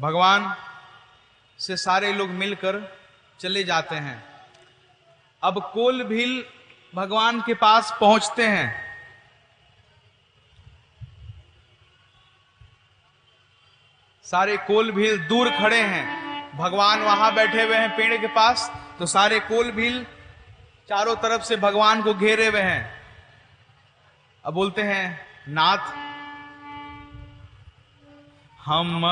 भगवान से सारे लोग मिलकर चले जाते हैं। अब कोल भील भगवान के पास पहुंचते हैं। सारे कोल भील दूर खड़े हैं, भगवान वहां बैठे हुए हैं पेड़ के पास। तो सारे कोल भील चारों तरफ से भगवान को घेरे हुए हैं। अब बोलते हैं, नाथ हम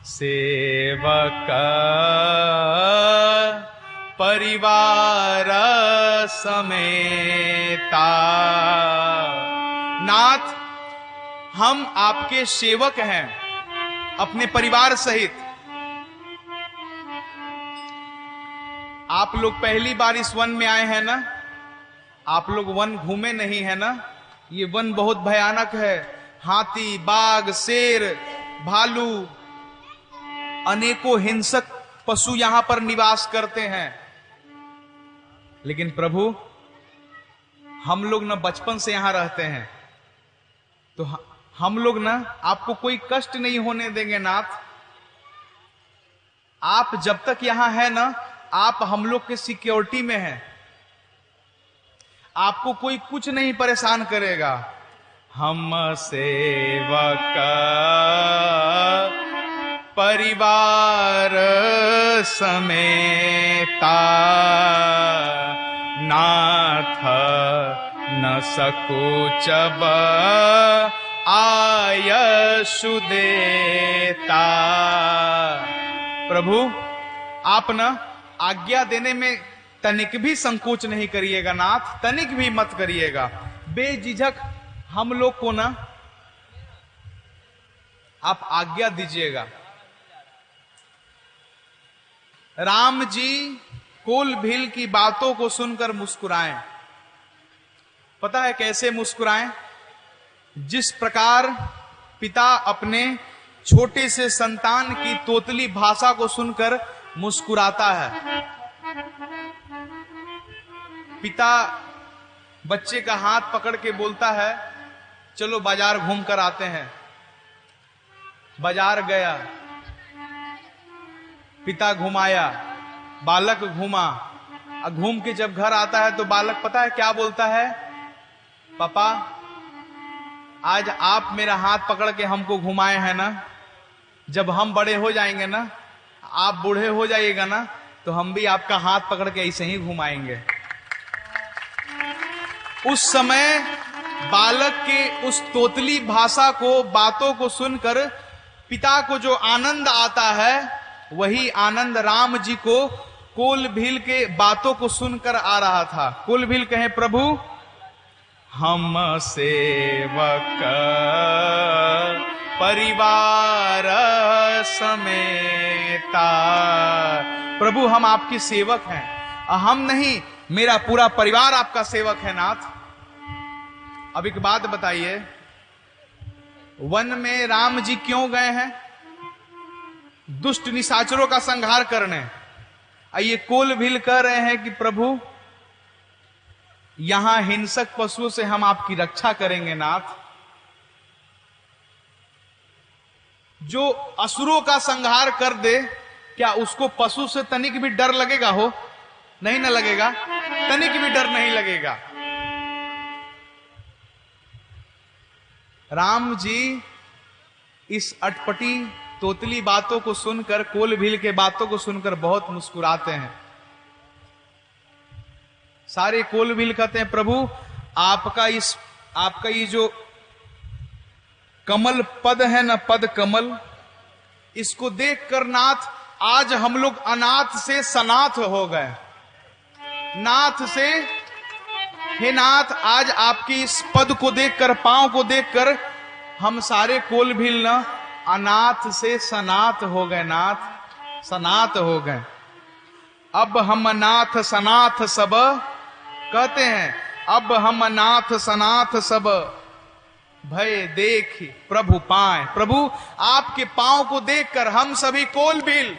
सेवक परिवार समेता। नाथ हम आपके सेवक हैं अपने परिवार सहित। आप लोग पहली बार इस वन में आए हैं ना, आप लोग वन घूमे नहीं है ना। ये वन बहुत भयानक है। हाथी, बाघ, शेर, भालू, अनेकों हिंसक पशु यहां पर निवास करते हैं। लेकिन प्रभु हम लोग ना बचपन से यहां रहते हैं, तो हम लोग ना आपको कोई कष्ट नहीं होने देंगे नाथ। आप जब तक यहां है ना, आप हम लोग के सिक्योरिटी में हैं। आपको कोई कुछ नहीं परेशान करेगा। हम सेवक परिवार समेता, नाथ न सकुचब आयशु देता। प्रभु आप न आज्ञा देने में तनिक भी संकोच नहीं करिएगा नाथ, तनिक भी मत करिएगा। बेझिझक हम लोग को ना आप आज्ञा दीजिएगा। राम जी कोल भील की बातों को सुनकर मुस्कुराएं। पता है कैसे मुस्कुराएं? जिस प्रकार पिता अपने छोटे से संतान की तोतली भाषा को सुनकर मुस्कुराता है। पिता बच्चे का हाथ पकड़ के बोलता है, चलो बाजार घूम कर आते हैं। बाजार गया, पिता घुमाया, बालक घूमा। घूम के जब घर आता है तो बालक पता है क्या बोलता है? पापा आज आप मेरा हाथ पकड़ के हमको घुमाए हैं ना, जब हम बड़े हो जाएंगे ना, आप बूढ़े हो जाइएगा ना, तो हम भी आपका हाथ पकड़ के ऐसे ही घुमाएंगे। उस समय बालक के उस तोतली भाषा को, बातों को सुनकर पिता को जो आनंद आता है, वही आनंद राम जी को कोल भील के बातों को सुनकर आ रहा था। कोल भील कहे, प्रभु हम सेवक परिवार समेता। प्रभु हम आपके सेवक हैं। हम नहीं, मेरा पूरा परिवार आपका सेवक है नाथ। अब एक बात बताइए, वन में राम जी क्यों गए हैं? दुष्ट निशाचरों का संहार करने। ये कोल भील कह रहे हैं कि प्रभु यहां हिंसक पशुओं से हम आपकी रक्षा करेंगे नाथ। जो असुरों का संहार कर दे, क्या उसको पशु से तनिक भी डर लगेगा? हो नहीं ना लगेगा, तनिक भी डर नहीं लगेगा। राम जी इस अटपटी तोतली बातों को सुनकर, कोल भील के बातों को सुनकर बहुत मुस्कुराते हैं। सारे कोल भील कहते हैं, प्रभु आपका ये जो कमल पद है ना, पद कमल, इसको देखकर नाथ आज हम लोग अनाथ से सनाथ हो गए। नाथ से, हे नाथ आज आपकी इस पद को देखकर, पांव को देखकर हम सारे कोल भील ना अनाथ से सनाथ हो गए। नाथ सनाथ हो गए। अब हम नाथ सनाथ सब कहते हैं, अब हम नाथ सनाथ सब भय देख प्रभु पाए। प्रभु आपके पांव को देखकर हम सभी कोल भील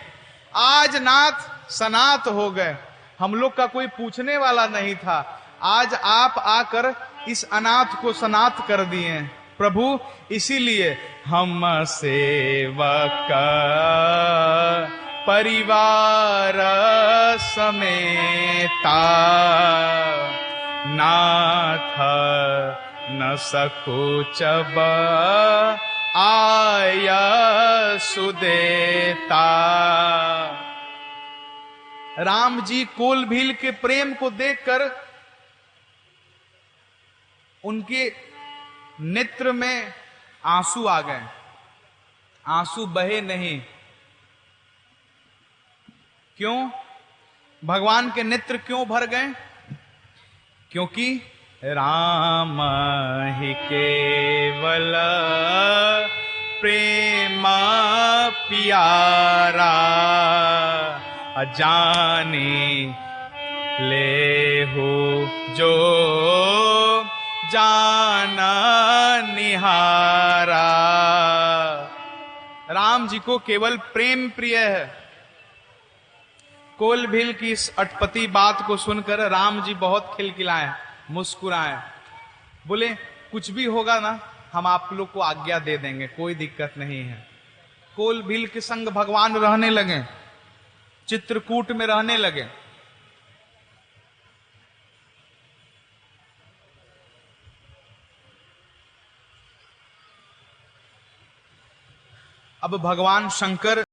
आज नाथ सनाथ हो गए। हम लोग का कोई पूछने वाला नहीं था, आज आप आकर इस अनाथ को सनाथ कर दिए। प्रभु इसीलिए हम सेवक परिवार समेता नाथ न सकुचब आय सुदेता। राम जी कोल भील के प्रेम को देखकर उनके नेत्र में आंसू आ गए, आंसू बहे नहीं। क्यों? भगवान के नेत्र क्यों भर गए? क्योंकि राम ही केवल प्रेम प्यारा जाने ले हो जो जाना निहारा। राम जी को केवल प्रेम प्रिय है। कोल भील की इस अटपटी बात को सुनकर राम जी बहुत खिलखिलाए, मुस्कुराए, बोले कुछ भी होगा ना हम आप लोग को आज्ञा दे देंगे, कोई दिक्कत नहीं है। कोल भील के संग भगवान रहने लगे, चित्रकूट में रहने लगे। अब भगवान शंकर